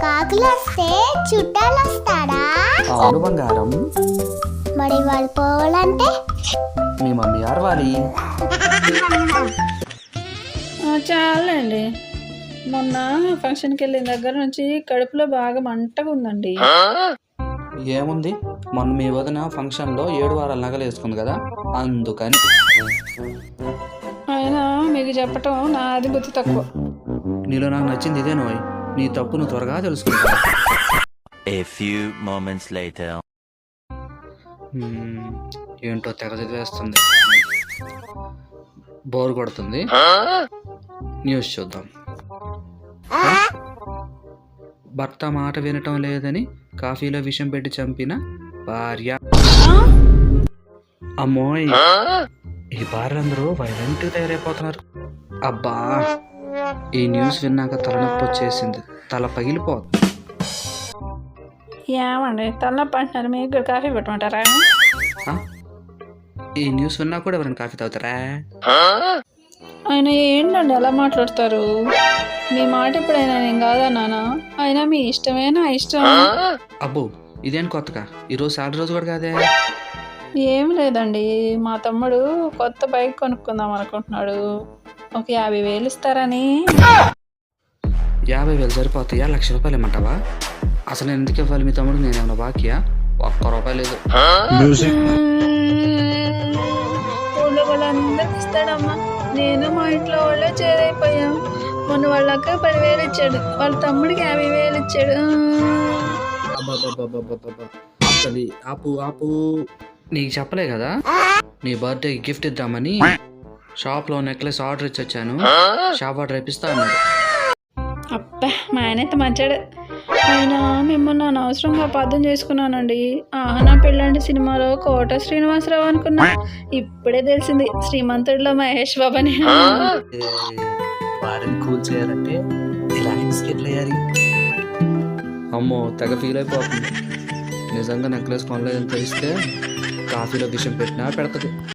కాకులు వస్తే చుట్టాలు వస్తాడా? అవును బంగారం. మరి వాళ్ళు పోవాలంటే మీ మమ్మీ అరవాలి. చాలండి. మొన్న ఫంక్షన్కి వెళ్ళిన దగ్గర నుంచి కడుపులో బాగా మంటగా ఉందండి. ఏముంది, మొన్న మీ వదిన ఫంక్షన్లో 7 వారాల నగలు వేసుకుంది కదా, అందుకని. అయినా మీకు చెప్పటం నాది బుద్ధి తక్కువ. నీలో నాకు నచ్చింది ఇదే నోయ్. నీ తప్పు నువ్వు త్వరగా తెలుసుకుంటా. A few moments later. ఏంటో తెగ చదివేస్తుంది, బోర్ కొడుతుంది. న్యూస్ చూద్దాం. భర్త మాట వినటం లేదని కాఫీలో విషం పెట్టి చంపిన భార్య. అమ్మోయ్, ఈ భార్యలందరూ వైలెంట్ తయారైపోతున్నారు. అబ్బా, ఈ న్యూస్ విన్నాక తలనొప్పి వచ్చేసింది, తల పగిలిపోతుంది. ఏమండి తలనొప్పి అంటున్నారు, మీకు కూడా కాఫీ పెట్టమంటారా? ఈ న్యూస్ విన్నా కూడా ఎవరైనా కాఫీ తాగుతారా? ఆయన ఏంటండి ఎలా మాట్లాడతారు? మీ మాట ఎప్పుడైనా నేను కాదా నాన్న? అయినా మీ ఇష్టమేనా? ఇష్టం. అబ్బో, ఇదేం కొత్తగా? ఈరోజు సాలరీ రోజు కూడా కాదే. ఏం లేదండి, మా తమ్ముడు కొత్త బైక్ కొనుక్కుందాం అనుకుంటున్నాడు. ఒక 50,000 ఇస్తారని. 50,000 సరిపోతాయా? 1,00,000 రూపాయలు ఇమ్మంటావా? అసలు నేను ఎందుకు ఇవ్వాలి మీ తమ్ముడు? నేనేమన్నా బాకియా? ₹1 లేదు. ఊళ్ళో వాళ్ళందరికి ఇస్తాడమ్మా. నేను మా ఇంట్లో వాళ్ళే చేరైపోయాం. మొన్న వాళ్ళ అక్క 10,000 ఇచ్చాడు, వాళ్ళ తమ్ముడికి 50,000 ఇచ్చాడు. అసలు ఆపు ఆపు, నీకు చెప్పలే కదా నీ బర్త్డేకి గిఫ్ట్ ఇద్దామని షాప్లో నెక్లెస్ ఆర్డర్ ఇచ్చి వచ్చాను. షాప్ ఆర్డర్ ఇప్పిస్తా అన్నాడు. అబ్బా, మా ఆయన అయితే మంచాడు. ఆయన మిమ్మల్ని అనవసరంగా అపార్థం చేసుకున్నానండి. నా పెళ్ళంటి సినిమాలో కోట శ్రీనివాసరావు అనుకున్నా, ఇప్పుడే తెలిసింది శ్రీమంతుడిలో మహేష్ బాబని. వారిని కూల్ చేయాలంటే ఇలా బిస్కెట్లు వేయాలి. అమ్మో, తెగ ఫీల్ అయిపోతుంది. నిజంగా నెక్లెస్ కొనలేదని తెలిస్తే కాఫీలో విషయం పెట్టినా పెడతది.